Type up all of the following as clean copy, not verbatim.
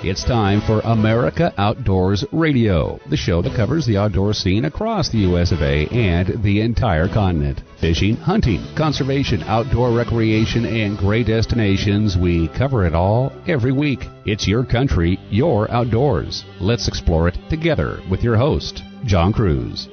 It's time for America Outdoors Radio, the show that covers the outdoor scene across the U.S. of A. and the entire continent. Fishing, hunting, conservation, outdoor recreation, and great destinations. We cover it all every week. It's your country, your outdoors. Let's explore it together with your host, John Cruz.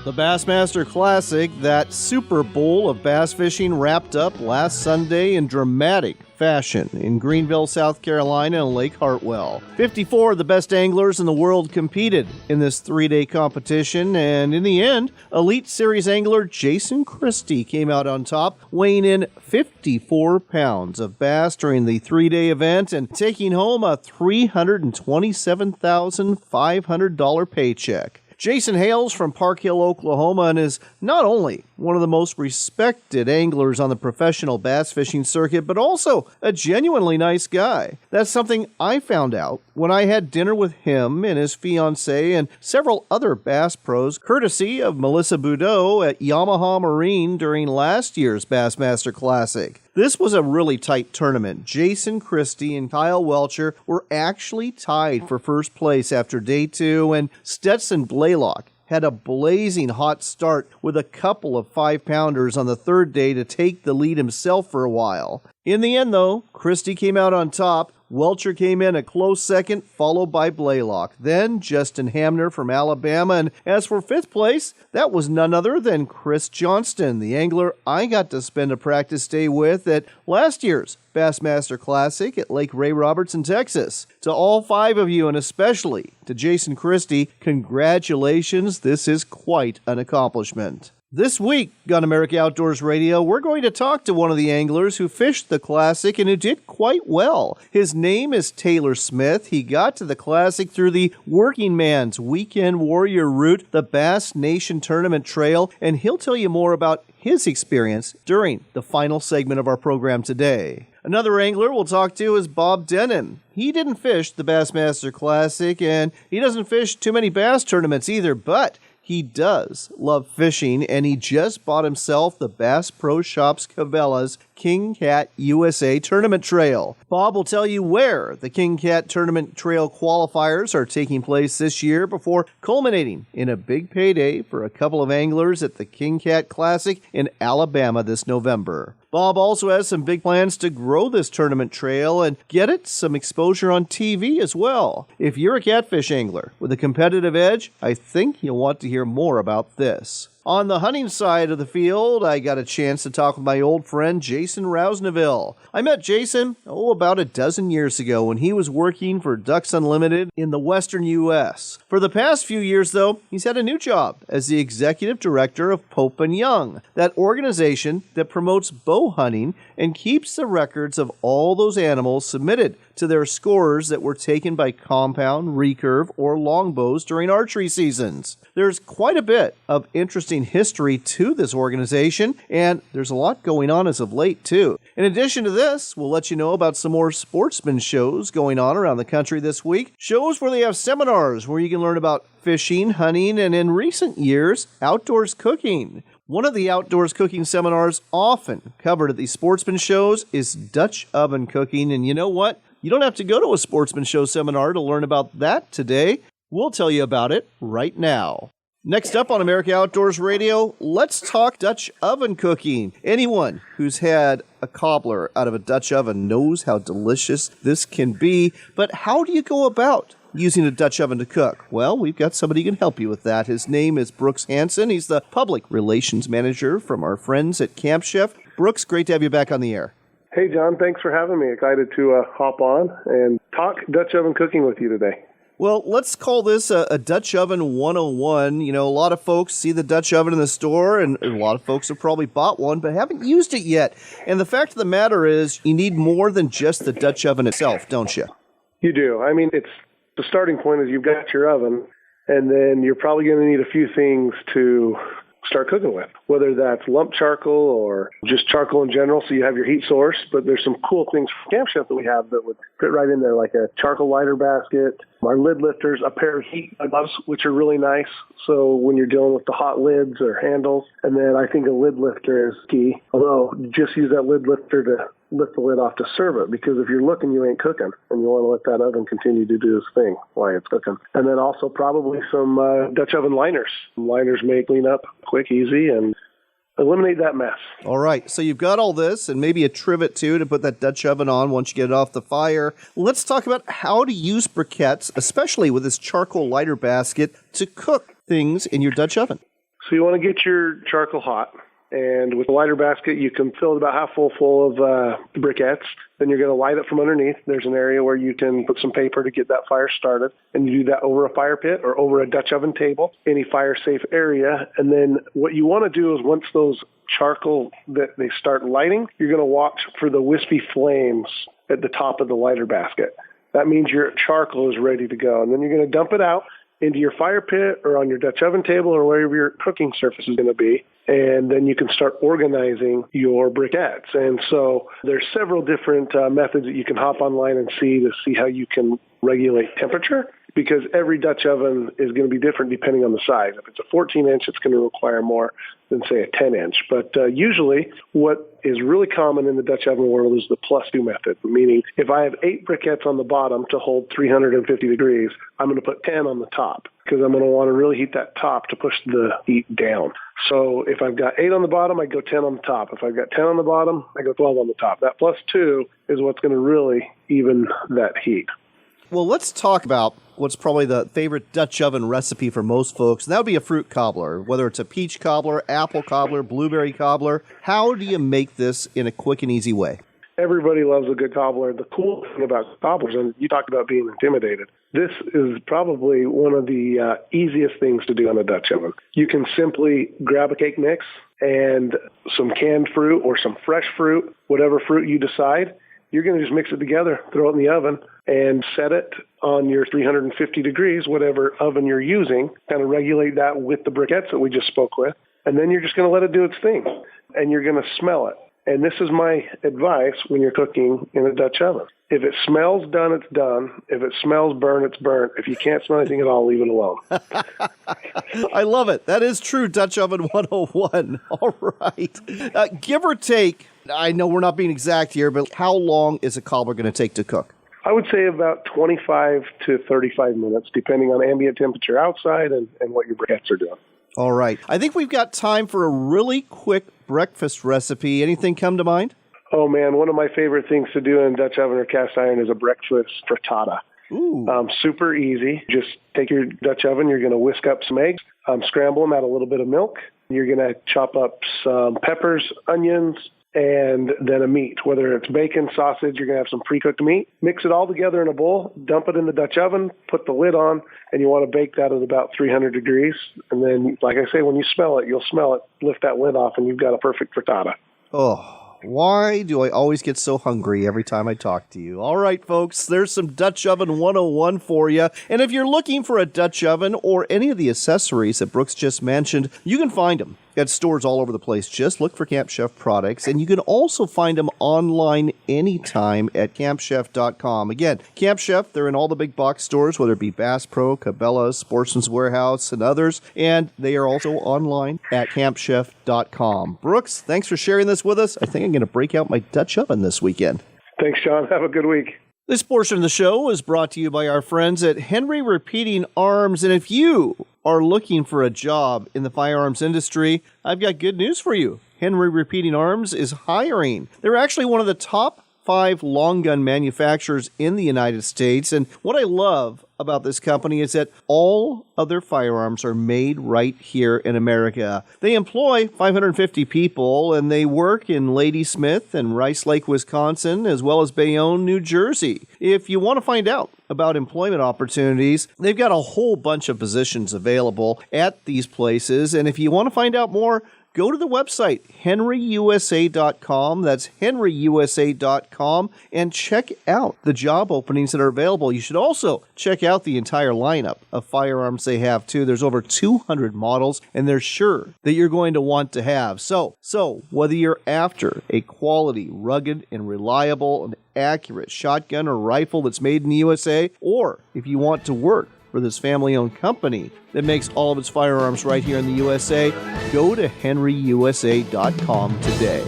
The Bassmaster Classic, that Super Bowl of bass fishing, wrapped up last Sunday in dramatic fashion in Greenville, South Carolina and Lake Hartwell. 54 of the best anglers in the world competed in this three-day competition, and in the end, Elite Series angler Jason Christie came out on top, weighing in 54 pounds of bass during the three-day event and taking home a $327,500 paycheck. Jason hails from Park Hill, Oklahoma, and is not only one of the most respected anglers on the professional bass fishing circuit, but also a genuinely nice guy. That's something I found out when I had dinner with him and his fiancée and several other bass pros, courtesy of Melissa Boudreau at Yamaha Marine during last year's Bassmaster Classic. This was a really tight tournament. Jason Christie and Kyle Welcher were actually tied for first place after day two, and Stetson Blaylock had a blazing hot start with a couple of 5-pounders on the third day to take the lead himself for a while. In the end, though, Christie came out on top. Welcher came in a close second, followed by Blaylock. Then Justin Hamner from Alabama. And as for fifth place, that was none other than Chris Johnston, the angler I got to spend a practice day with at last year's Bassmaster Classic at Lake Ray Roberts in Texas. To all five of you, and especially to Jason Christie, congratulations. This is quite an accomplishment. This week on America Outdoors Radio, we're going to talk to one of the anglers who fished the Classic and who did quite well. His name is Taylor Smith. He got to the Classic through the Working Man's Weekend Warrior route, the Bass Nation Tournament Trail, and he'll tell you more about his experience during the final segment of our program today. Another angler we'll talk to is Bob Denon. He didn't fish the Bassmaster Classic, and he doesn't fish too many bass tournaments either, but he does love fishing, and he just bought himself the Bass Pro Shops Cabela's King Cat USA Tournament Trail. Bob will tell you where the King Cat Tournament Trail qualifiers are taking place this year before culminating in a big payday for a couple of anglers at the King Cat Classic in Alabama this November. Bob also has some big plans to grow this tournament trail and get it some exposure on TV as well. If you're a catfish angler with a competitive edge, I think you'll want to hear more about this. On the hunting side of the field, I got a chance to talk with my old friend Jason Rousneville. I met Jason, about a dozen years ago when he was working for Ducks Unlimited in the western U.S. For the past few years, though, he's had a new job as the executive director of Pope & Young, that organization that promotes bow hunting and keeps the records of all those animals submitted to their scores that were taken by compound, recurve, or longbows during archery seasons. There's quite a bit of interesting history to this organization, and there's a lot going on as of late, too. In addition to this, we'll let you know about some more sportsman shows going on around the country this week. Shows where they have seminars where you can learn about fishing, hunting, and in recent years, outdoors cooking. One of the outdoors cooking seminars often covered at these sportsman shows is Dutch oven cooking, and you know what? You don't have to go to a sportsman show seminar to learn about that today. We'll tell you about it right now. Next up on America Outdoors Radio, let's talk Dutch oven cooking. Anyone who's had a cobbler out of a Dutch oven knows how delicious this can be, but how do you go about using a Dutch oven to cook? Well, we've got somebody who can help you with that. His name is Brooks Hansen. He's the public relations manager from our friends at Camp Chef. Brooks, great to have you back on the air. Hey, John, thanks for having me. Excited to hop on and talk Dutch oven cooking with you today. Well, let's call this a Dutch Oven 101. You know, a lot of folks see the Dutch oven in the store, and a lot of folks have probably bought one, but haven't used it yet. And the fact of the matter is, you need more than just the Dutch oven itself, don't you? You do. I mean, it's the starting point is you've got your oven, and then you're probably going to need a few things to start cooking with, whether that's lump charcoal or just charcoal in general, so you have your heat source. But there's some cool things from Camp Chef that we have that would fit right in there, like a charcoal lighter basket, our lid lifters, a pair of heat gloves, which are really nice, so when you're dealing with the hot lids or handles. And then I think a lid lifter is key, although just use that lid lifter to lift the lid off to serve it, because if you're looking, you ain't cooking, and you want to let that oven continue to do its thing while it's cooking. And then also probably some Dutch oven liners. Liners make cleanup quick, easy, and eliminate that mess. All right, so you've got all this and maybe a trivet too to put that Dutch oven on once you get it off the fire. Let's talk about how to use briquettes, especially with this charcoal lighter basket, to cook things in your Dutch oven. So you want to get your charcoal hot. And with the lighter basket, you can fill it about half full of briquettes. Then you're going to light it from underneath. There's an area where you can put some paper to get that fire started. And you do that over a fire pit or over a Dutch oven table, any fire-safe area. And then what you want to do is once those charcoal, that they start lighting, you're going to watch for the wispy flames at the top of the lighter basket. That means your charcoal is ready to go. And then you're going to dump it out into your fire pit or on your Dutch oven table or wherever your cooking surface is going to be. And then you can start organizing your briquettes. And so there's several different methods that you can hop online and see how you can regulate temperature, because every Dutch oven is going to be different depending on the size. If it's a 14-inch, it's going to require more than, say, a 10-inch. But usually what is really common in the Dutch oven world is the +2 method, meaning if I have 8 briquettes on the bottom to hold 350 degrees, I'm going to put 10 on the top, because I'm going to want to really heat that top to push the heat down. So if I've got 8 on the bottom, I go 10 on the top. If I've got 10 on the bottom, I go 12 on the top. That +2 is what's going to really even that heat. Well, let's talk about what's probably the favorite Dutch oven recipe for most folks. And that would be a fruit cobbler, whether it's a peach cobbler, apple cobbler, blueberry cobbler. How do you make this in a quick and easy way? Everybody loves a good cobbler. The cool thing about cobblers, and you talked about being intimidated, this is probably one of the easiest things to do on a Dutch oven. You can simply grab a cake mix and some canned fruit or some fresh fruit, whatever fruit you decide. You're going to just mix it together, throw it in the oven, and set it on your 350 degrees, whatever oven you're using, kind of regulate that with the briquettes that we just spoke with, and then you're just going to let it do its thing, and you're going to smell it. And this is my advice when you're cooking in a Dutch oven. If it smells done, it's done. If it smells burnt, it's burnt. If you can't smell anything at all, leave it alone. I love it. That is true Dutch Oven 101. All right. Give or take, I know we're not being exact here, but how long is a cobbler going to take to cook? I would say about 25 to 35 minutes, depending on ambient temperature outside and what your briquettes are doing. All right. I think we've got time for a really quick breakfast recipe. Anything come to mind? Oh, man, one of my favorite things to do in Dutch oven or cast iron is a breakfast frittata. Ooh. Super easy. Just take your Dutch oven. You're going to whisk up some eggs, scramble them, add a little bit of milk. You're going to chop up some peppers, onions, and then a meat, whether it's bacon, sausage, you're going to have some pre-cooked meat. Mix it all together in a bowl, dump it in the Dutch oven, put the lid on, and you want to bake that at about 300 degrees. And then, like I say, when you smell it, you'll smell it, lift that lid off, and you've got a perfect frittata. Oh, why do I always get so hungry every time I talk to you? All right, folks, there's some Dutch Oven 101 for you. And if you're looking for a Dutch oven or any of the accessories that Brooks just mentioned, you can find them at stores all over the place. Just look for Camp Chef products, and you can also find them online anytime at campchef.com. Again, Camp Chef, they're in all the big box stores, whether it be Bass Pro, Cabela's, Sportsman's Warehouse, and others, and they are also online at campchef.com. Brooks, thanks for sharing this with us. I think I'm going to break out my Dutch oven this weekend. Thanks, Sean. Have a good week. This portion of the show is brought to you by our friends at Henry Repeating Arms, and if you are looking for a job in the firearms industry, I've got good news for you. Henry Repeating Arms is hiring. They're actually one of the top 5 long gun manufacturers in the United States, and what I love about this company is that all of their firearms are made right here in America. They employ 550 people, and they work in Ladysmith and Rice Lake, Wisconsin, as well as Bayonne, New Jersey. If you want to find out about employment opportunities, they've got a whole bunch of positions available at these places, and if you want to find out more, go to the website, henryusa.com. That's henryusa.com, and check out the job openings that are available. You should also check out the entire lineup of firearms they have, too. There's over 200 models, and they're sure that you're going to want to have. So whether you're after a quality, rugged, and reliable and accurate shotgun or rifle that's made in the USA, or if you want to work for this family-owned company that makes all of its firearms right here in the USA, go to henryusa.com today.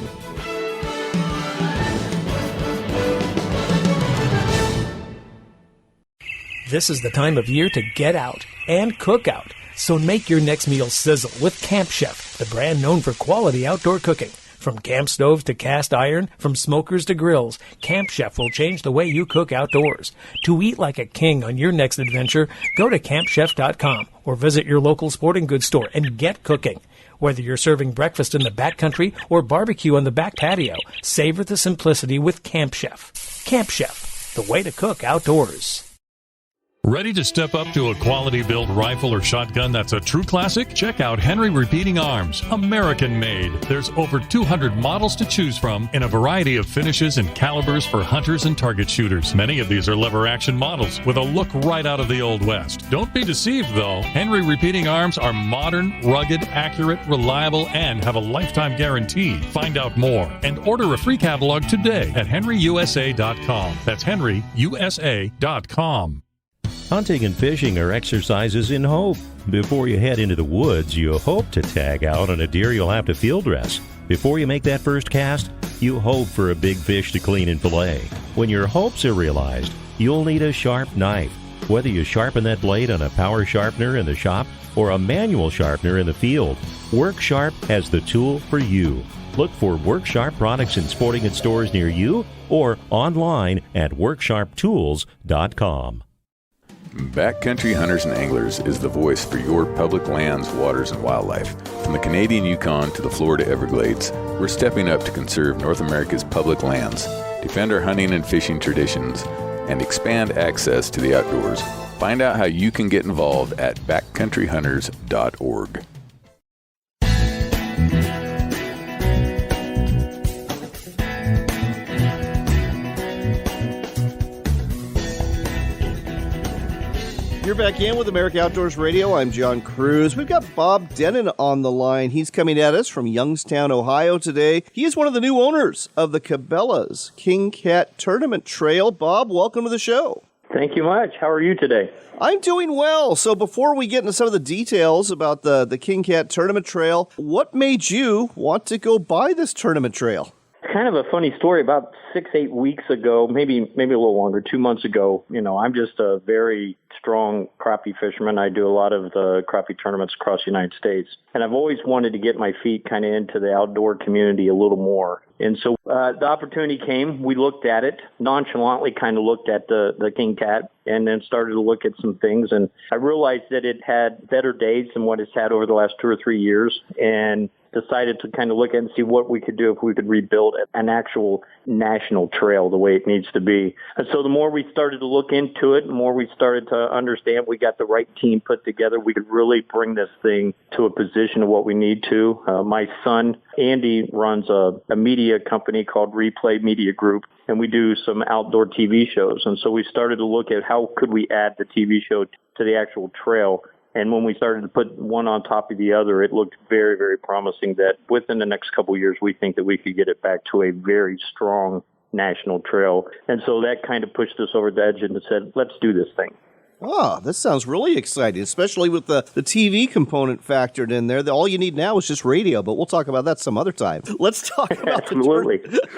This is the time of year to get out and cook out. So make your next meal sizzle with Camp Chef, the brand known for quality outdoor cooking. From camp stoves to cast iron, from smokers to grills, Camp Chef will change the way you cook outdoors. To eat like a king on your next adventure, go to campchef.com or visit your local sporting goods store and get cooking. Whether you're serving breakfast in the backcountry or barbecue on the back patio, savor the simplicity with Camp Chef. Camp Chef, the way to cook outdoors. Ready to step up to a quality-built rifle or shotgun that's a true classic? Check out Henry Repeating Arms, American-made. There's over 200 models to choose from in a variety of finishes and calibers for hunters and target shooters. Many of these are lever-action models with a look right out of the Old West. Don't be deceived, though. Henry Repeating Arms are modern, rugged, accurate, reliable, and have a lifetime guarantee. Find out more and order a free catalog today at henryusa.com. That's henryusa.com. Hunting and fishing are exercises in hope. Before you head into the woods, you hope to tag out on a deer you'll have to field dress. Before you make that first cast, you hope for a big fish to clean and fillet. When your hopes are realized, you'll need a sharp knife. Whether you sharpen that blade on a power sharpener in the shop or a manual sharpener in the field, WorkSharp has the tool for you. Look for WorkSharp products in sporting goods stores near you or online at WorkSharpTools.com. Backcountry Hunters and Anglers is the voice for your public lands, waters, and wildlife. From the Canadian Yukon to the Florida Everglades, we're stepping up to conserve North America's public lands, defend our hunting and fishing traditions, and expand access to the outdoors. Find out how you can get involved at backcountryhunters.org. You're back in with America Outdoors Radio. I'm John Cruz. We've got Bob Denon on the line. He's coming at us from Youngstown, Ohio today. He is one of the new owners of the Cabela's King Cat Tournament Trail. Bob, welcome to the show. Thank you much. How are you today? I'm doing well. So before we get into some of the details about the King Cat Tournament Trail, what made you want to go buy this tournament trail? Kind of a funny story. About 6-8 weeks ago, maybe a little longer, 2 months ago, I'm just a very strong crappie fisherman. I do a lot of the crappie tournaments across the United States. And I've always wanted to get my feet kind of into the outdoor community a little more. And so the opportunity came. We looked at it, nonchalantly kind of looked at the King Cat, and then started to look at some things. And I realized that it had better days than what it's had over the last 2 or 3 years, and decided to kind of look at and see what we could do if we could rebuild an actual national trail the way it needs to be. And so the more we started to look into it, the more we started to understand we got the right team put together, we could really bring this thing to a position of what we need to. My son, Andy, runs a media company called Replay Media Group, and we do some outdoor TV shows. And so we started to look at how could we add the TV show to the actual trail. And when we started to put one on top of the other, it looked very, very promising that within the next couple of years, we think that we could get it back to a very strong national trail. And so that kind of pushed us over the edge and said, let's do this thing. Oh, this sounds really exciting, especially with the TV component factored in there. All you need now is just radio, but we'll talk about that some other time. Let's talk about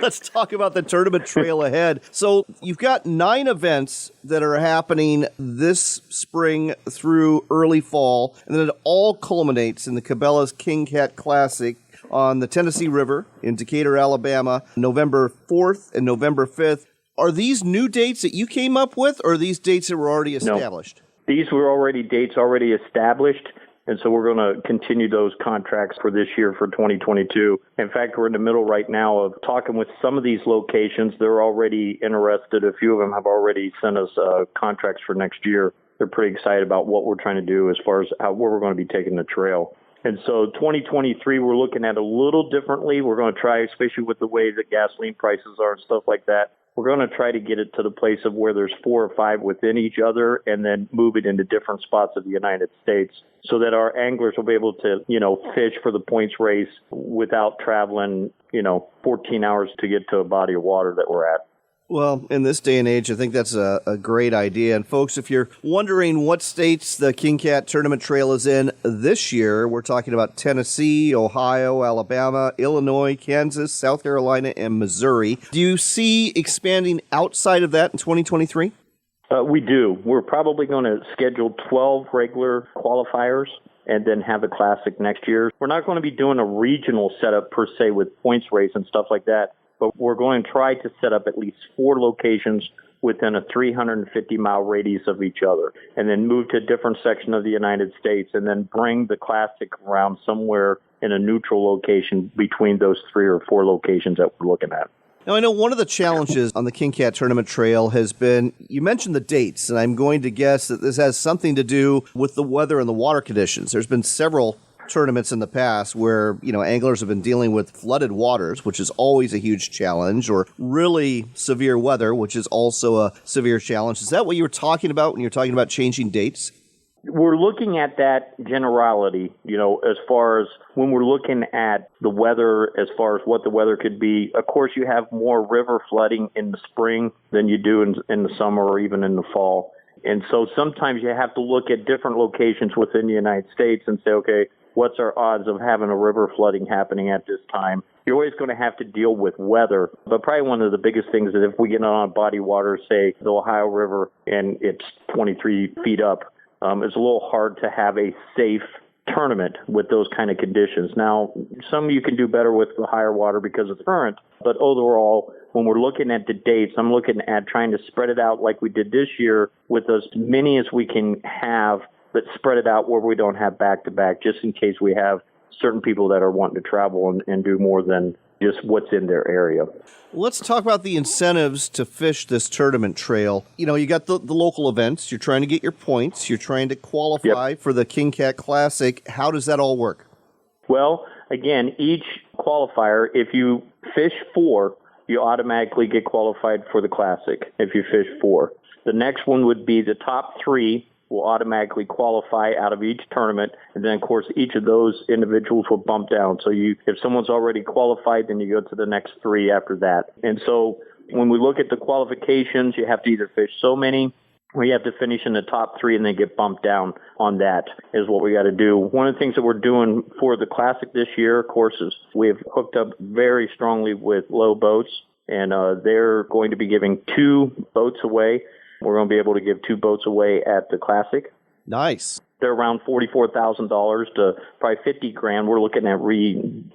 let's talk about the tournament trail ahead. So you've got 9 events that are happening this spring through early fall, and then it all culminates in the Cabela's King Cat Classic on the Tennessee River in Decatur, Alabama, November 4th and November 5th. Are these new dates that you came up with, or are these dates that were already established? No. These were dates already established, and so we're going to continue those contracts for this year, for 2022. In fact, we're in the middle right now of talking with some of these locations. They're already interested. A few of them have already sent us contracts for next year. They're pretty excited about what we're trying to do as far as where we're going to be taking the trail. And so 2023, we're looking at a little differently. We're going to try, especially with the way the gasoline prices are and stuff like that, we're going to try to get it to the place of where there's 4 or 5 within each other, and then move it into different spots of the United States so that our anglers will be able to, fish for the points race without traveling, 14 hours to get to a body of water that we're at. Well, in this day and age, I think that's a great idea. And folks, if you're wondering what states the King Cat Tournament Trail is in this year, we're talking about Tennessee, Ohio, Alabama, Illinois, Kansas, South Carolina, and Missouri. Do you see expanding outside of that in 2023? We do. We're probably going to schedule 12 regular qualifiers and then have the Classic next year. We're not going to be doing a regional setup per se with points race and stuff like that, but we're going to try to set up at least 4 locations within a 350-mile radius of each other, and then move to a different section of the United States, and then bring the Classic around somewhere in a neutral location between those 3 or 4 locations that we're looking at. Now, I know one of the challenges on the King Cat Tournament Trail has been, you mentioned the dates, and I'm going to guess that this has something to do with the weather and the water conditions. There's been several tournaments in the past where, anglers have been dealing with flooded waters, which is always a huge challenge, or really severe weather, which is also a severe challenge. Is that what you were talking about when you're talking about changing dates? We're looking at that generality, as far as when we're looking at the weather, as far as what the weather could be. Of course, you have more river flooding in the spring than you do in the summer or even in the fall. And so sometimes you have to look at different locations within the United States and say, okay, what's our odds of having a river flooding happening at this time? You're always going to have to deal with weather. But probably one of the biggest things is if we get on a body water, say the Ohio River, and it's 23 feet up, it's a little hard to have a safe tournament with those kind of conditions. Now, some you can do better with the higher water because of the current, but overall, when we're looking at the dates, I'm looking at trying to spread it out like we did this year with as many as we can have, but spread it out where we don't have back-to-back, just in case we have certain people that are wanting to travel and do more than just what's in their area. Let's talk about the incentives to fish this tournament trail. You got the local events. You're trying to get your points. You're trying to qualify for the King Cat Classic. How does that all work? Well, again, each qualifier, if you fish 4, you automatically get qualified for the Classic if you fish 4. The next one would be the top 3 will automatically qualify out of each tournament. And then, of course, each of those individuals will bump down. So if someone's already qualified, then you go to the next 3 after that. And so when we look at the qualifications, you have to either fish so many or you have to finish in the top 3 and then get bumped down on that is what we got to do. One of the things that we're doing for the Classic this year, of course, is we've hooked up very strongly with Lowe Boats, and they're going to be giving 2 boats away. We're going to be able to give 2 boats away at the Classic. Nice. They're around $44,000 to probably $50,000. We're looking at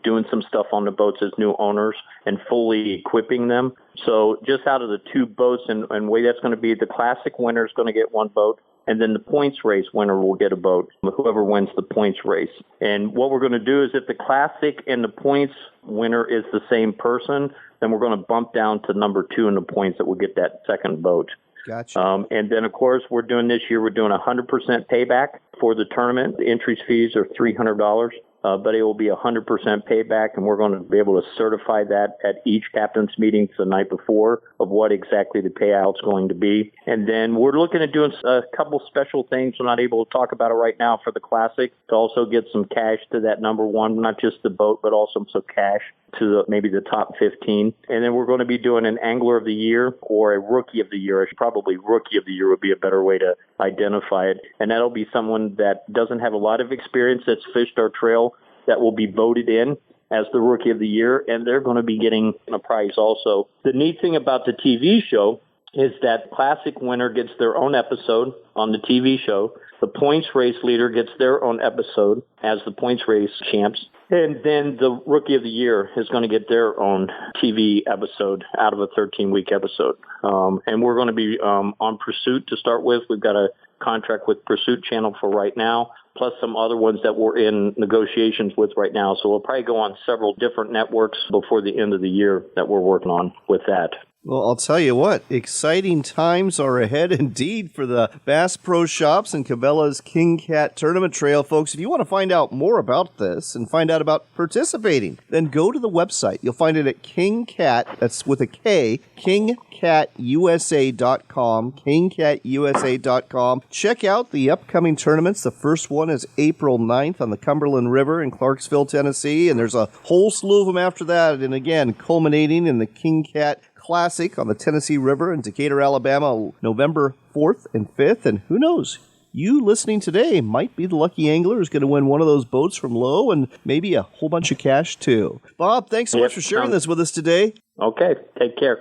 doing some stuff on the boats as new owners and fully equipping them. So just out of the 2 boats and way that's going to be, the Classic winner is going to get 1 boat, and then the points race winner will get a boat, whoever wins the points race. And what we're going to do is if the Classic and the points winner is the same person, then we're going to bump down to number 2 in the points that will get that second boat. Gotcha. And then, of course, we're doing 100% payback for the tournament. The entry fees are $300, but it will be 100% payback, and we're going to be able to certify that at each captain's meeting the night before of what exactly the payout's going to be. And then we're looking at doing a couple special things. We're not able to talk about it right now for the Classic, to also get some cash to that number 1, not just the boat, but also some cash to maybe the top 15. And then we're going to be doing an Angler of the Year or a Rookie of the Year. Probably Rookie of the Year would be a better way to identify it. And that'll be someone that doesn't have a lot of experience that's fished our trail that will be voted in as the Rookie of the Year, and they're going to be getting a prize also. The neat thing about the TV show is that Classic winner gets their own episode on the TV show. The points race leader gets their own episode as the points race champs. And then the Rookie of the Year is going to get their own TV episode out of a 13-week episode. And we're going to be on Pursuit to start with. We've got a contract with Pursuit Channel for right now, plus some other ones that we're in negotiations with right now. So we'll probably go on several different networks before the end of the year that we're working on with that. Well, I'll tell you what, exciting times are ahead indeed for the Bass Pro Shops and Cabela's King Cat Tournament Trail. Folks, if you want to find out more about this and find out about participating, then go to the website. You'll find it at King Cat, that's with a K, KingCatUSA.com, KingCatUSA.com. Check out the upcoming tournaments. The first one is April 9th on the Cumberland River in Clarksville, Tennessee, and there's a whole slew of them after that, and again, culminating in the King Cat Classic on the Tennessee River in Decatur, Alabama, November 4th and 5th. And who knows, you listening today might be the lucky angler who's going to win one of those boats from Lowe and maybe a whole bunch of cash too. Bob, thanks so much for sharing this with us today. Okay, take care.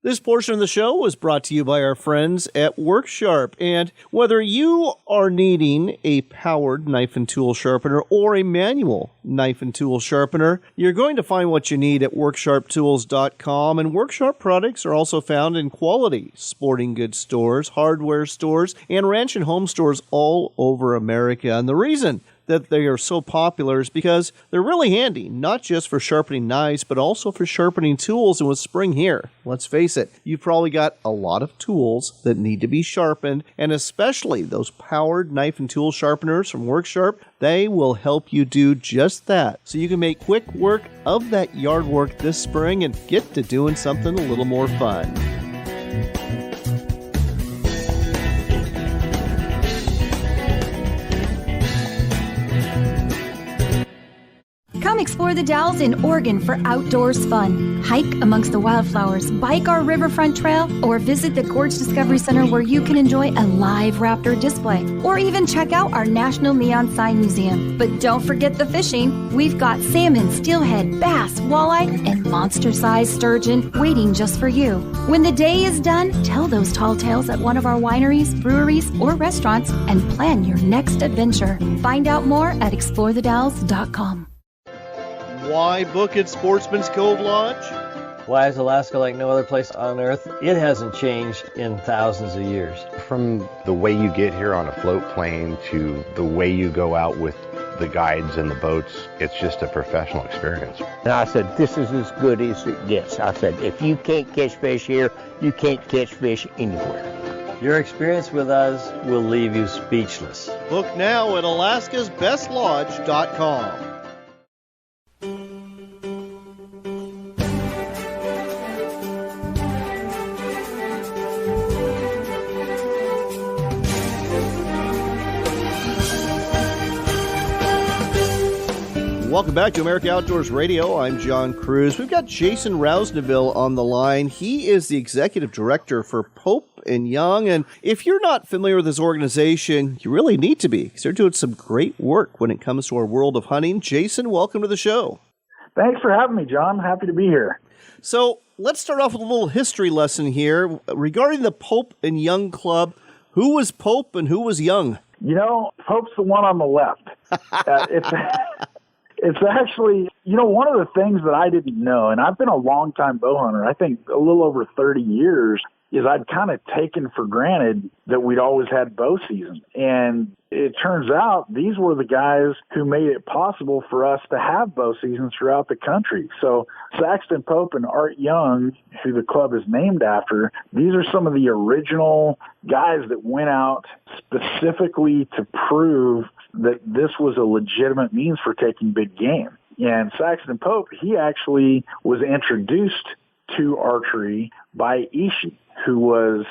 This portion of the show was brought to you by our friends at WorkSharp. And whether you are needing a powered knife and tool sharpener or a manual knife and tool sharpener, you're going to find what you need at WorkSharpTools.com. And WorkSharp products are also found in quality sporting goods stores, hardware stores, and ranch and home stores all over America. And the reason that they are so popular is because they're really handy, not just for sharpening knives, but also for sharpening tools. And with spring here, let's face it, you've probably got a lot of tools that need to be sharpened, and especially those powered knife and tool sharpeners from WorkSharp, they will help you do just that. So you can make quick work of that yard work this spring and get to doing something a little more fun. Come explore the Dalles in Oregon for outdoors fun. Hike amongst the wildflowers, bike our riverfront trail, or visit the Gorge Discovery Center where you can enjoy a live raptor display, or even check out our National Neon Sign Museum. But don't forget the fishing. We've got salmon, steelhead, bass, walleye, and monster-sized sturgeon waiting just for you. When the day is done, tell those tall tales at one of our wineries, breweries, or restaurants and plan your next adventure. Find out more at explorethedalles.com. Why book at Sportsman's Cove Lodge? Why is Alaska like no other place on Earth? It hasn't changed in thousands of years. From the way you get here on a float plane to the way you go out with the guides and the boats, it's just a professional experience. And I said, this is as good as it gets. I said, if you can't catch fish here, you can't catch fish anywhere. Your experience with us will leave you speechless. Book now at alaskasbestlodge.com. Welcome back to America Outdoors Radio. I'm John Cruz. We've got Jason Rousneville on the line. He is the executive director for Pope & Young. And if you're not familiar with this organization, you really need to be, because they're doing some great work when it comes to our world of hunting. Jason, welcome to the show. Thanks for having me, John. Happy to be here. So let's start off with a little history lesson here. Regarding the Pope & Young Club, who was Pope and who was Young? You know, Pope's the one on the left. It's actually, you know, one of the things that I didn't know, and I've been a long-time bow hunter, I think a little over 30 years, is I'd kind of taken for granted that we'd always had bow season. And it turns out these were the guys who made it possible for us to have bow seasons throughout the country. So Saxton Pope and Art Young, who the club is named after, these are some of the original guys that went out specifically to prove that this was a legitimate means for taking big game. And Saxton Pope, he actually was introduced to archery by Ishii, who was,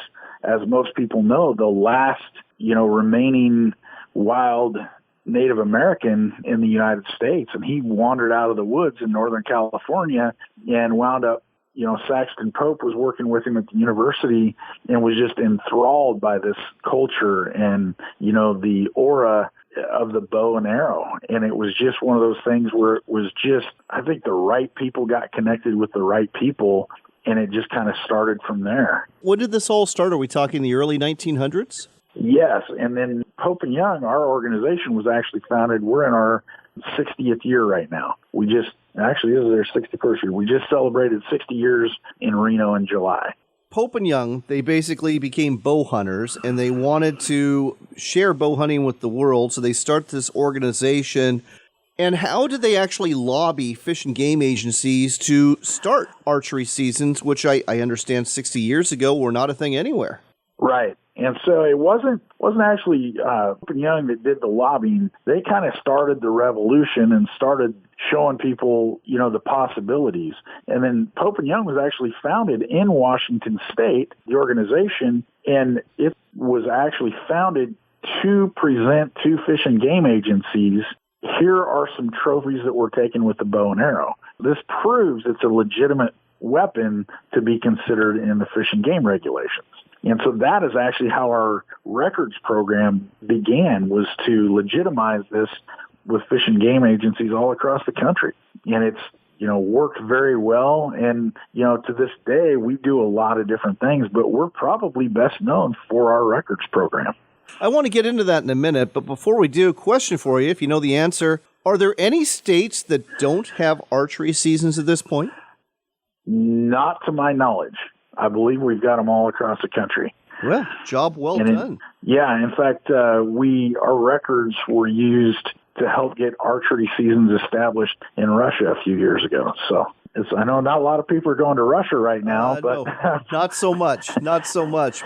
as most people know, the last, remaining wild Native American in the United States. And he wandered out of the woods in Northern California and wound up, Saxton Pope was working with him at the university and was just enthralled by this culture and, the aura of the bow and arrow. And it was just one of those things where it was just, I think the right people got connected with the right people, and it just kind of started from there. When did this all start? Are we talking the early 1900s? Yes, and then Pope & Young, our organization, was actually founded. We're in our 60th year right now. This is their 61st year. We just celebrated 60 years in Reno in July. Pope & Young, they basically became bow hunters, and they wanted to share bow hunting with the world, so they started this organization. And how did they actually lobby fish and game agencies to start archery seasons, which I understand 60 years ago were not a thing anywhere? Right. And so it wasn't actually Pope & Young that did the lobbying. They kind of started the revolution and started showing people, the possibilities. And then Pope & Young was actually founded in Washington State, the organization, and it was actually founded to present to fish and game agencies, here are some trophies that were taken with the bow and arrow. This proves it's a legitimate weapon to be considered in the fish and game regulations. And so that is actually how our records program began, was to legitimize this with fish and game agencies all across the country. And it's, worked very well. And, to this day, we do a lot of different things, but we're probably best known for our records program. I want to get into that in a minute, but before we do, question for you, if you know the answer, are there any states that don't have archery seasons at this point? Not to my knowledge. I believe we've got them all across the country. Well, job well done. In fact, our records were used to help get archery seasons established in Russia a few years ago. So I know not a lot of people are going to Russia right now, but no, not so much.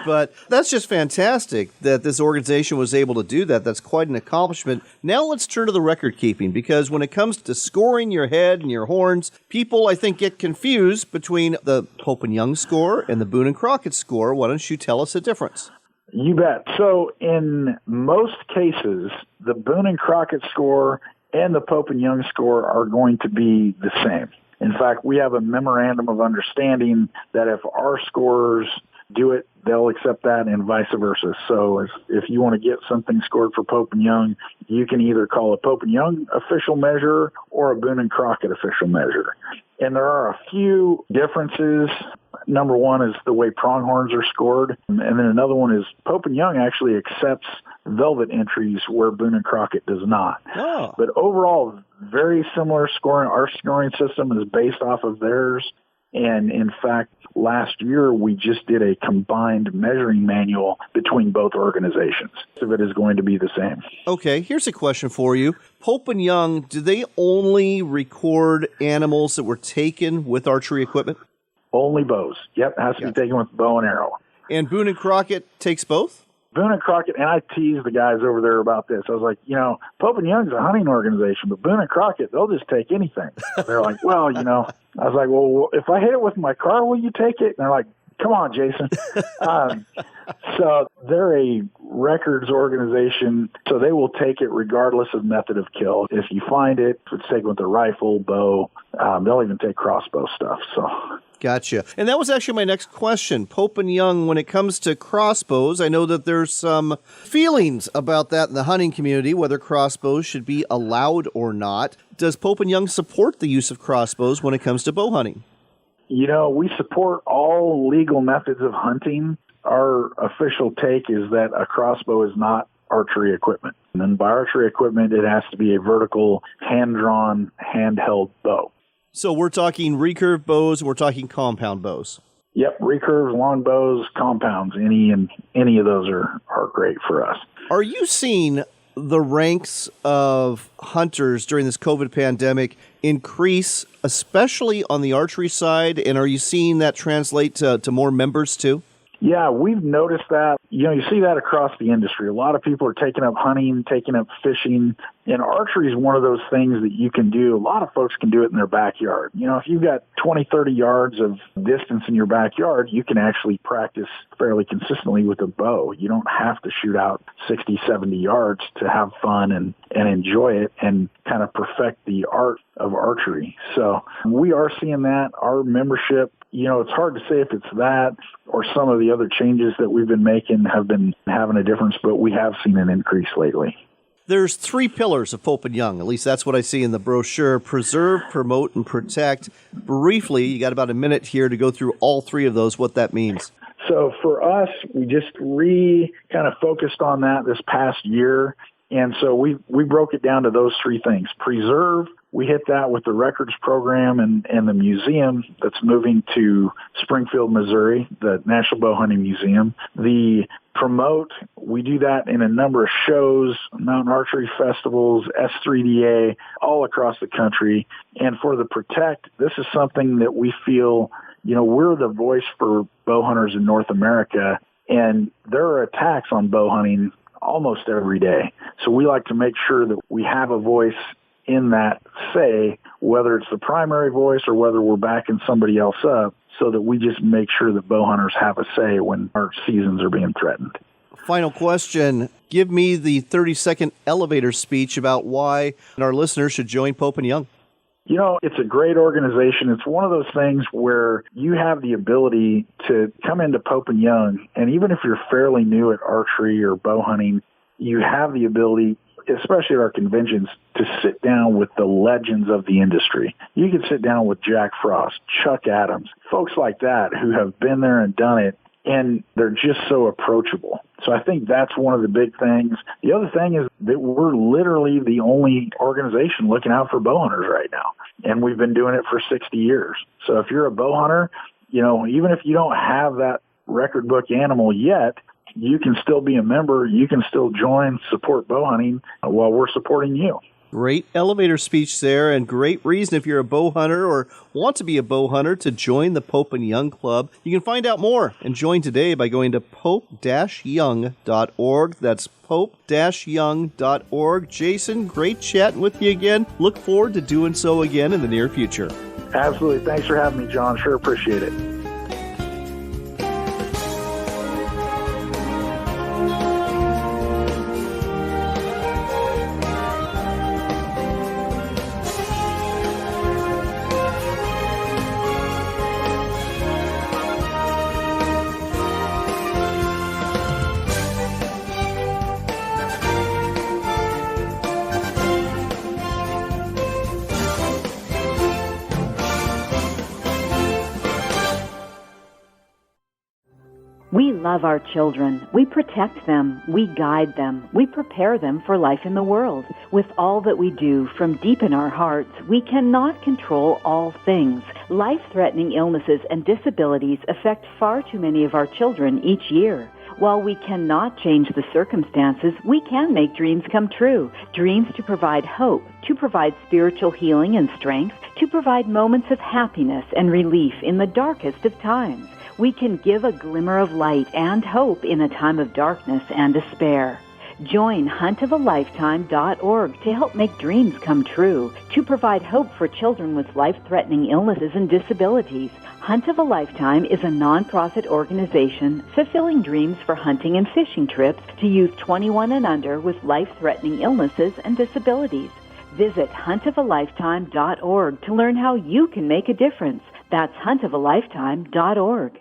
But that's just fantastic that this organization was able to do that. That's quite an accomplishment. Now let's turn to the record keeping, because when it comes to scoring your head and your horns, people, I think, get confused between the Pope and Young score and the Boone and Crockett score. Why don't you tell us the difference? You bet. So in most cases, the Boone and Crockett score and the Pope and Young score are going to be the same. In fact, we have a memorandum of understanding that if our scorers do it, they'll accept that, and vice versa. So if you want to get something scored for Pope and Young, you can either call a Pope and Young official measure or a Boone and Crockett official measure. And there are a few differences. Number one is the way pronghorns are scored. And then another one is Pope and Young actually accepts velvet entries where Boone and Crockett does not. Oh. But overall, very similar scoring. Our scoring system is based off of theirs. And in fact, last year, we just did a combined measuring manual between both organizations. So it is going to be the same. Okay, here's a question for you. Pope and Young, do they only record animals that were taken with archery equipment? Only bows. Yep, it has to be taken with bow and arrow. And Boone and Crockett takes both? Boone and Crockett, and I teased the guys over there about this. I was like, Pope and Young's a hunting organization, but Boone and Crockett, they'll just take anything. They're like, well, I was like, well, if I hit it with my car, will you take it? And they're like, come on, Jason. So they're a records organization, so they will take it regardless of method of kill. If you find it, if it's taken with a rifle, bow, they'll even take crossbow stuff. So. Gotcha. And that was actually my next question. Pope and Young, when it comes to crossbows, I know that there's some feelings about that in the hunting community, whether crossbows should be allowed or not. Does Pope and Young support the use of crossbows when it comes to bow hunting? We support all legal methods of hunting. Our official take is that a crossbow is not archery equipment. And then by archery equipment, it has to be a vertical, hand-drawn, handheld bow. So we're talking recurve bows, we're talking compound bows. Yep, recurves, long bows, compounds, any of those are great for us. Are you seeing the ranks of hunters during this COVID pandemic increase, especially on the archery side? And are you seeing that translate to more members too? Yeah, we've noticed that. You see that across the industry. A lot of people are taking up hunting, taking up fishing, and archery is one of those things that you can do. A lot of folks can do it in their backyard. If you've got 20, 30 yards of distance in your backyard, you can actually practice fairly consistently with a bow. You don't have to shoot out 60, 70 yards to have fun and enjoy it and kind of perfect the art of archery. So we are seeing that. Our membership, it's hard to say if it's that or some of the other changes that we've been making have been having a difference, but we have seen an increase lately. There's 3 pillars of Pope and Young. At least that's what I see in the brochure. Preserve, promote, and protect. Briefly, you got about a minute here to go through all 3 of those, what that means. So for us, we just kind of focused on that this past year. And so we broke it down to those 3 things. Preserve, we hit that with the records program and the museum that's moving to Springfield, Missouri, the National Bow Hunting Museum. The promote, we do that in a number of shows, mountain archery festivals, S3DA, all across the country. And for the protect, this is something that we feel, we're the voice for bow hunters in North America, and there are attacks on bow hunting almost every day. So we like to make sure that we have a voice in that say, whether it's the primary voice or whether we're backing somebody else up, so that we just make sure that bow hunters have a say when our seasons are being threatened. Final question. Give me the 30-second elevator speech about why our listeners should join Pope and Young. It's a great organization. It's one of those things where you have the ability to come into Pope and Young, and even if you're fairly new at archery or bow hunting, you have the ability especially at our conventions, to sit down with the legends of the industry. You can sit down with Jack Frost, Chuck Adams, folks like that who have been there and done it, and they're just so approachable. So I think that's one of the big things. The other thing is that we're literally the only organization looking out for bow hunters right now, and we've been doing it for 60 years. So if you're a bow hunter, even if you don't have that record book animal yet, you can still be a member. You can still join, support bow hunting while we're supporting you. Great elevator speech there, and great reason if you're a bow hunter or want to be a bow hunter to join the Pope and Young Club. You can find out more and join today by going to pope-young.org. That's pope-young.org. Jason, great chatting with you again. Look forward to doing so again in the near future. Absolutely. Thanks for having me, John. Sure appreciate it. We love our children. We protect them. We guide them. We prepare them for life in the world. With all that we do from deep in our hearts, we cannot control all things. Life-threatening illnesses and disabilities affect far too many of our children each year. While we cannot change the circumstances, we can make dreams come true. Dreams to provide hope, to provide spiritual healing and strength, to provide moments of happiness and relief in the darkest of times. We can give a glimmer of light and hope in a time of darkness and despair. Join huntofalifetime.org to help make dreams come true, to provide hope for children with life-threatening illnesses and disabilities. Hunt of a Lifetime is a non-profit organization fulfilling dreams for hunting and fishing trips to youth 21 and under with life-threatening illnesses and disabilities. Visit huntofalifetime.org to learn how you can make a difference. That's huntofalifetime.org.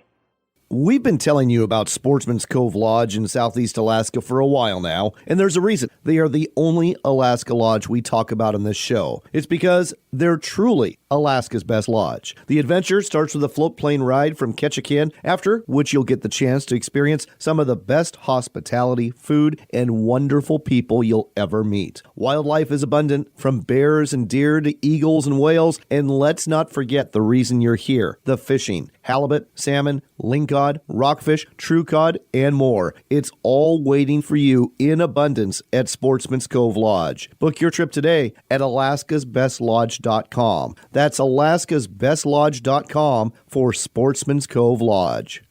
We've been telling you about Sportsman's Cove Lodge in Southeast Alaska for a while now, and there's a reason. They are the only Alaska lodge we talk about in this show. It's because they're truly Alaska's best lodge. The adventure starts with a float plane ride from Ketchikan, after which you'll get the chance to experience some of the best hospitality, food, and wonderful people you'll ever meet. Wildlife is abundant, from bears and deer to eagles and whales, and let's not forget the reason you're here, the fishing. Halibut, salmon, lingcod, rockfish, true cod, and more. It's all waiting for you in abundance at Sportsman's Cove Lodge. Book your trip today at alaskasbestlodge.com. That's alaskasbestlodge.com for Sportsman's Cove Lodge.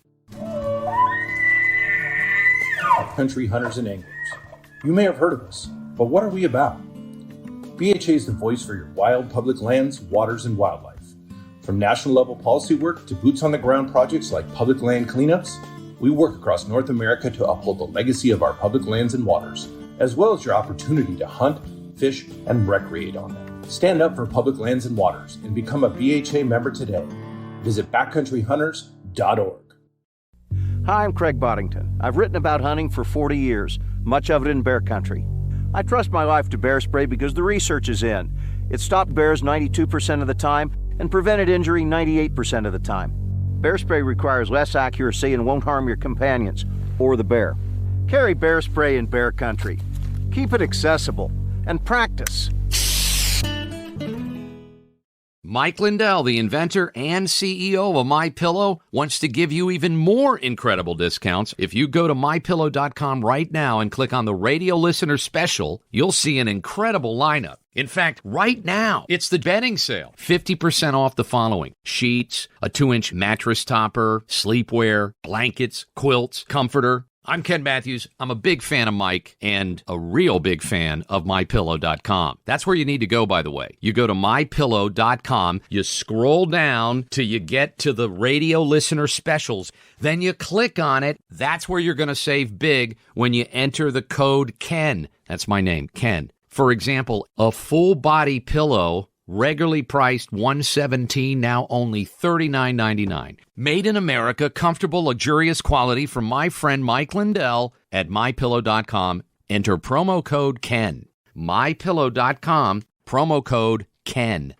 Country hunters and anglers. You may have heard of us, but what are we about? BHA is the voice for your wild public lands, waters, and wildlife. From national level policy work to boots on the ground projects like public land cleanups, we work across North America to uphold the legacy of our public lands and waters, as well as your opportunity to hunt, fish, and recreate on them. Stand up for public lands and waters and become a BHA member today. Visit backcountryhunters.org. Hi, I'm Craig Boddington. I've written about hunting for 40 years, much of it in bear country. I trust my life to bear spray because the research is in. It stopped bears 92% of the time and prevented injury 98% of the time. Bear spray requires less accuracy and won't harm your companions or the bear. Carry bear spray in bear country. Keep it accessible and practice. Mike Lindell, the inventor and CEO of MyPillow, wants to give you even more incredible discounts. If you go to MyPillow.com right now and click on the radio listener special, you'll see an incredible lineup. In fact, right now, it's the bedding sale. 50% off the following: sheets, a 2-inch mattress topper, sleepwear, blankets, quilts, comforter. I'm Ken Matthews. I'm a big fan of Mike and a real big fan of MyPillow.com. That's where you need to go, by the way. You go to MyPillow.com, you scroll down till you get to the radio listener specials, then you click on it. That's where you're going to save big when you enter the code KEN. That's my name, Ken. For example, a full-body pillow, regularly priced $117, now only $39.99. Made in America, comfortable, luxurious quality from my friend Mike Lindell at MyPillow.com. Enter promo code KEN. MyPillow.com, promo code KEN.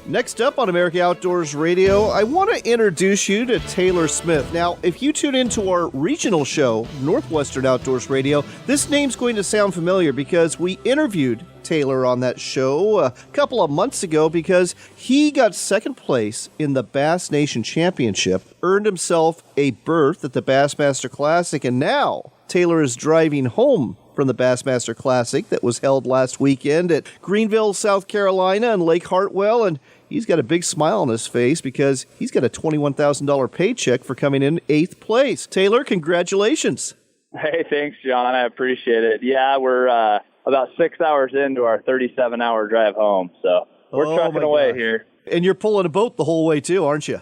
Next up on America Outdoors Radio, I want to introduce you to Taylor Smith. Now, if you tune into our regional show, Northwestern Outdoors Radio, this name's going to sound familiar because we interviewed Taylor on that show a couple of months ago because he got second place in the Bass Nation Championship, earned himself a berth at the Bassmaster Classic, and now Taylor is driving home from the Bassmaster Classic that was held last weekend at Greenville, South Carolina and Lake Hartwell, and he's got a big smile on his face because he's got a $21,000 paycheck for coming in 8th place. Taylor, congratulations. Hey, thanks, John. I appreciate it. Yeah, we're about 6 hours into our 37-hour drive home, so we're trucking away here. And you're pulling a boat the whole way, too, aren't you?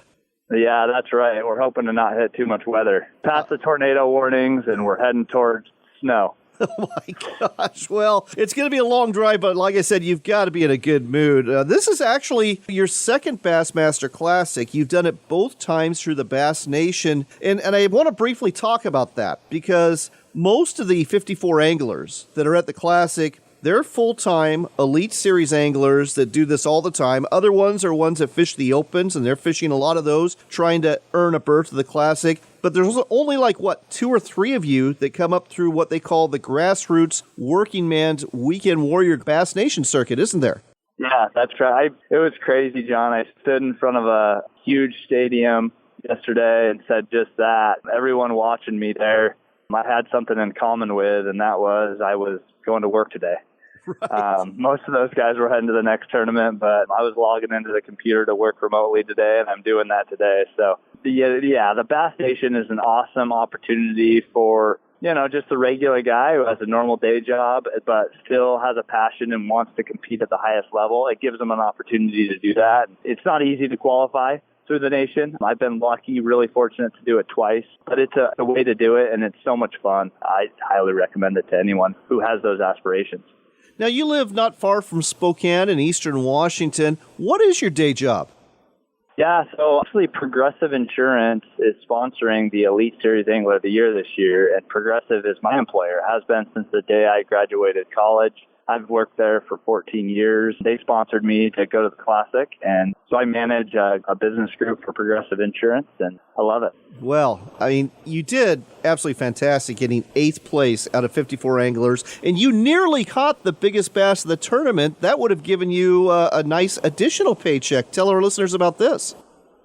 Yeah, that's right. We're hoping to not hit too much weather. Past the tornado warnings, and we're heading towards snow. Oh, my gosh. Well, it's going to be a long drive, but like I said, you've got to be in a good mood. This is actually your second Bassmaster Classic. You've done it both times through the Bass Nation, and I want to briefly talk about that because most of the 54 anglers that are at the Classic, they're full-time Elite Series anglers that do this all the time. Other ones are ones that fish the opens, and they're fishing a lot of those, trying to earn a berth to the Classic. But there's only 2 or 3 of you that come up through what they call the grassroots working man's weekend warrior Bass Nation circuit, isn't there? Yeah, that's right. It was crazy, John. I stood in front of a huge stadium yesterday and said just that. Everyone watching me there, I had something in common with, and that was I was going to work today. Right. Most of those guys were heading to the next tournament, but I was logging into the computer to work remotely today, and I'm doing that today. So, yeah, the Bass Nation is an awesome opportunity for, just the regular guy who has a normal day job, but still has a passion and wants to compete at the highest level. It gives them an opportunity to do that. It's not easy to qualify through the nation. I've been lucky, really fortunate to do it twice, but it's a way to do it, and it's so much fun. I highly recommend it to anyone who has those aspirations. Now, you live not far from Spokane in eastern Washington. What is your day job? Yeah, so actually Progressive Insurance is sponsoring the Elite Series Angler of the Year this year, and Progressive is my employer, has been since the day I graduated college. I've worked there for 14 years. They sponsored me to go to the Classic, and so I manage a business group for Progressive Insurance, and I love it. Well, I mean, you did absolutely fantastic getting 8th place out of 54 anglers, and you nearly caught the biggest bass of the tournament. That would have given you a nice additional paycheck. Tell our listeners about this.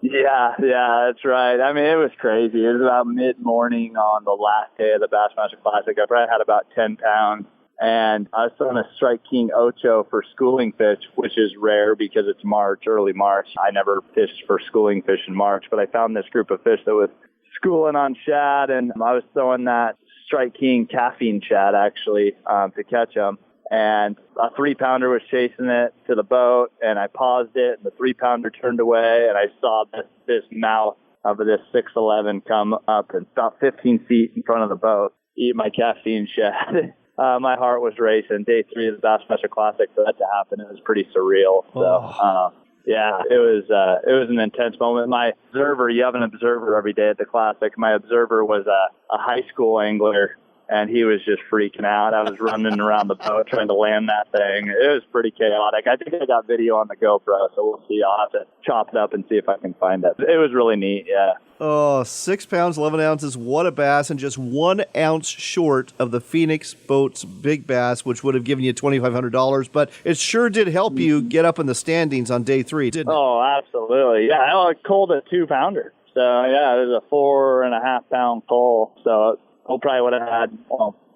Yeah, that's right. I mean, it was crazy. It was about mid-morning on the last day of the Bassmaster Classic. I probably had about 10 pounds. And I was on a Strike King Ocho for schooling fish, which is rare because it's March, early March. I never fished for schooling fish in March, but I found this group of fish that was schooling on shad, and I was throwing that Strike King caffeine shad, actually, to catch them. And a 3-pounder was chasing it to the boat, and I paused it, and the 3-pounder turned away, and I saw this mouth of this 6'11" come up and about 15 feet in front of the boat, eat my caffeine shad. My heart was racing. Day 3 of the Bassmaster Classic, for that to happen, it was pretty surreal. So, yeah, it was an intense moment. My observer, you have an observer every day at the Classic. My observer was a high school angler, and he was just freaking out. I was running around the boat trying to land that thing. It was pretty chaotic. I think I got video on the GoPro, so we'll see. I'll have to chop it up and see if I can find it. It was really neat, yeah. Oh, 6 pounds, 11 ounces. What a bass, and just 1 ounce short of the Phoenix Boats Big Bass, which would have given you $2,500. But it sure did help you get up in the standings on day 3, didn't it? Oh, absolutely. Yeah, I culled a 2-pounder. So, yeah, it was a 4.5-pound cull. So, I probably would have had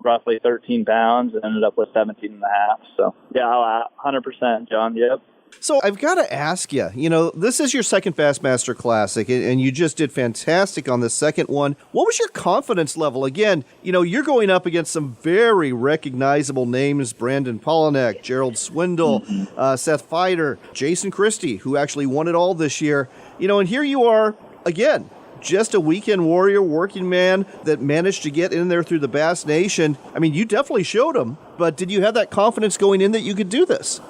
roughly 13 pounds and ended up with 17.5. So, yeah, 100%, John. Yep. So I've got to ask you, this is your second Bassmaster Classic, and you just did fantastic on the second one. What was your confidence level? Again, you're going up against some very recognizable names, Brandon Pollinek, Gerald Swindle, Seth Feider, Jason Christie, who actually won it all this year. And here you are, again, just a weekend warrior, working man that managed to get in there through the Bass Nation. I mean, you definitely showed them, but did you have that confidence going in that you could do this?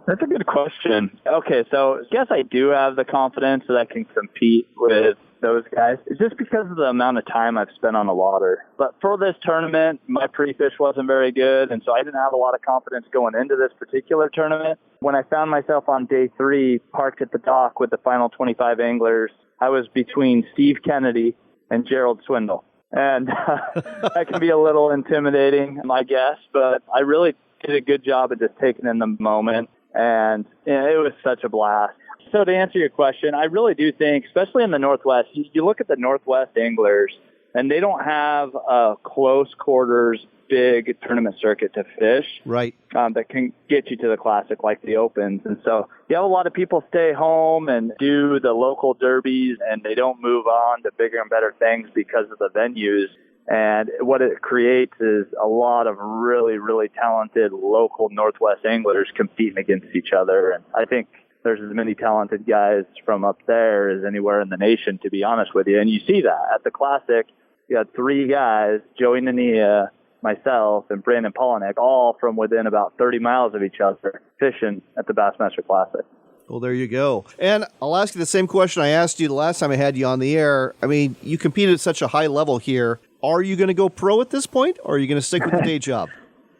That's a good question. Okay, so I guess I do have the confidence that I can compete with those guys. It's just because of the amount of time I've spent on the water. But for this tournament, my pre-fish wasn't very good, and so I didn't have a lot of confidence going into this particular tournament. When I found myself on day 3, parked at the dock with the final 25 anglers, I was between Steve Kennedy and Gerald Swindle. And that can be a little intimidating, I guess, but I really did a good job of just taking in the moment, and it was such a blast. So to answer your question, I really do think, especially in the Northwest, you look at the Northwest anglers, and they don't have a close quarters, big tournament circuit to fish. Right. That can get you to the Classic like the Opens. And so you have a lot of people stay home and do the local derbies, and they don't move on to bigger and better things because of the venues. And what it creates is a lot of really, really talented local Northwest anglers competing against each other. And I think there's as many talented guys from up there as anywhere in the nation, to be honest with you. And you see that at the Classic. You had 3 guys, Joey Nania, myself, and Brandon Polinick, all from within about 30 miles of each other, fishing at the Bassmaster Classic. Well, there you go. And I'll ask you the same question I asked you the last time I had you on the air. I mean, you competed at such a high level here. Are you going to go pro at this point, or are you going to stick with the day job?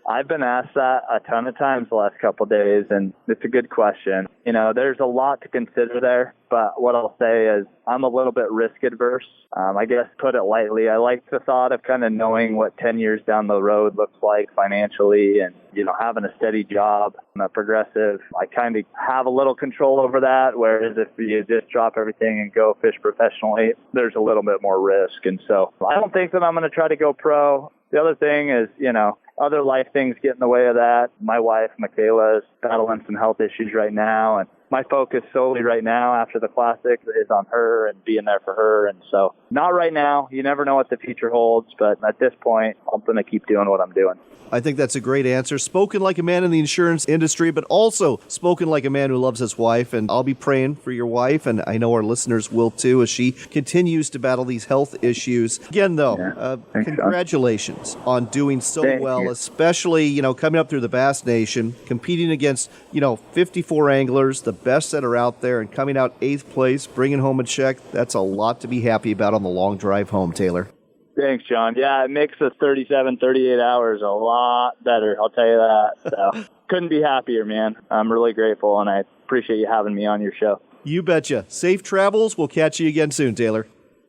I've been asked that a ton of times the last couple of days, and it's a good question. You know, there's a lot to consider there, but what I'll say is I'm a little bit risk adverse. I guess, put it lightly, I like the thought of kind of knowing what 10 years down the road looks like financially, and, you know, having a steady job. I'm a progressive. I kind of have a little control over that, whereas if you just drop everything and go fish professionally, there's a little bit more risk. And so I don't think that I'm going to try to go pro. The other thing is, you know, other life things get in the way of that. My wife, Michaela, is battling some health issues right now, and my focus solely right now after the Classic is on her and being there for her. And so not right now. You never know what the future holds, but at this point, I'm going to keep doing what I'm doing. I think that's a great answer. Spoken like a man in the insurance industry, but also spoken like a man who loves his wife. And I'll be praying for your wife, and I know our listeners will too, as she continues to battle these health issues. Again, though, congratulations on doing so well, especially, you know, coming up through the Bass Nation, competing against, 54 anglers, the best that are out there, and coming out 8th place, bringing home a check. That's a lot to be happy about on the long drive home, Taylor. Thanks, John. Yeah, it makes the 37, 38 hours a lot better, I'll tell you that. So couldn't be happier, man. I'm really grateful, and I appreciate you having me on your show. You betcha. Safe travels. We'll catch you again soon, Taylor.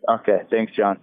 Okay, thanks, John.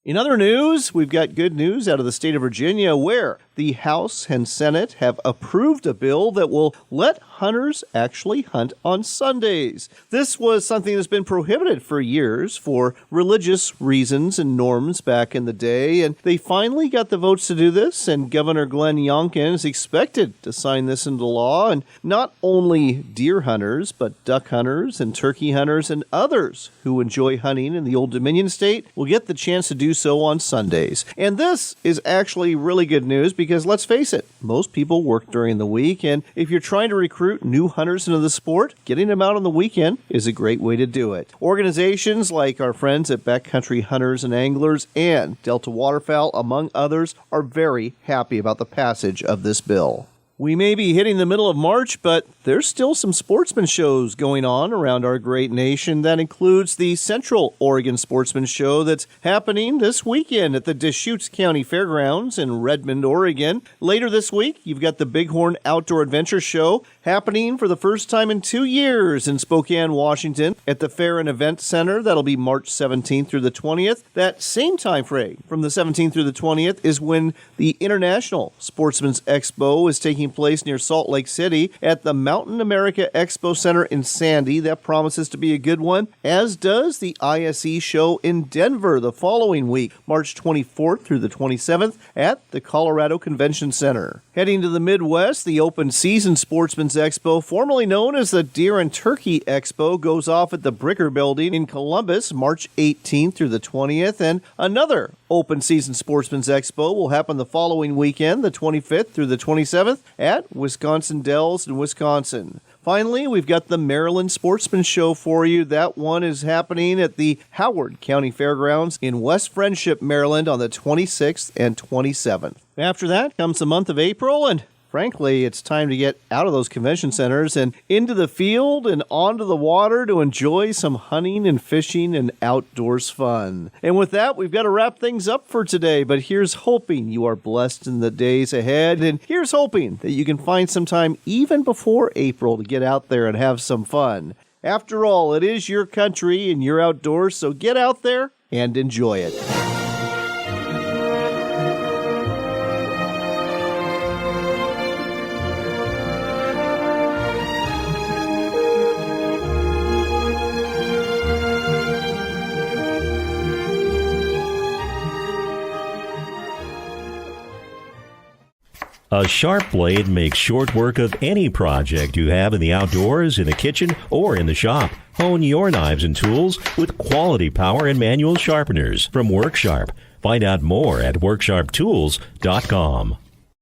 In other news, we've got good news out of the state of Virginia, where the House and Senate have approved a bill that will let hunters actually hunt on Sundays. This was something that's been prohibited for years for religious reasons and norms back in the day, and they finally got the votes to do this, and Governor Glenn Youngkin is expected to sign this into law, and not only deer hunters, but duck hunters and turkey hunters and others who enjoy hunting in the Old Dominion state will get the chance to do so on Sundays. And this is actually really good news because, let's face it, most people work during the week, and if you're trying to recruit new hunters into the sport, getting them out on the weekend is a great way to do it. Organizations like our friends at Backcountry Hunters and Anglers and Delta Waterfowl, among others, are very happy about the passage of this bill. We may be hitting the middle of March, but there's still some sportsman shows going on around our great nation. That includes the Central Oregon Sportsman Show that's happening this weekend at the Deschutes County Fairgrounds in Redmond, Oregon. Later this week, you've got the Bighorn Outdoor Adventure Show happening for the first time in 2 years in Spokane, Washington at the Fair and Event Center. That'll be March 17th through the 20th. That same time frame, from the 17th through the 20th, is when the International Sportsman's Expo is taking place near Salt Lake City at the Mountain America Expo Center in Sandy. That promises to be a good one, as does the ISE show in Denver the following week, March 24th through the 27th at the Colorado Convention Center. Heading to the Midwest, the Open Season Sportsman's Expo, formerly known as the Deer and Turkey Expo, goes off at the Bricker Building in Columbus, March 18th through the 20th, and another Open Season Sportsman's Expo will happen the following weekend, the 25th through the 27th, at Wisconsin Dells in Wisconsin. Finally, we've got the Maryland Sportsman Show for you. That one is happening at the Howard County Fairgrounds in West Friendship, Maryland on the 26th and 27th. After that comes the month of April, and frankly, it's time to get out of those convention centers and into the field and onto the water to enjoy some hunting and fishing and outdoors fun. And with that, we've got to wrap things up for today, but here's hoping you are blessed in the days ahead, and here's hoping that you can find some time even before April to get out there and have some fun. After all, it is your country and you're outdoors, so get out there and enjoy it. A sharp blade makes short work of any project you have in the outdoors, in the kitchen, or in the shop. Hone your knives and tools with quality power and manual sharpeners from WorkSharp. Find out more at WorkSharpTools.com.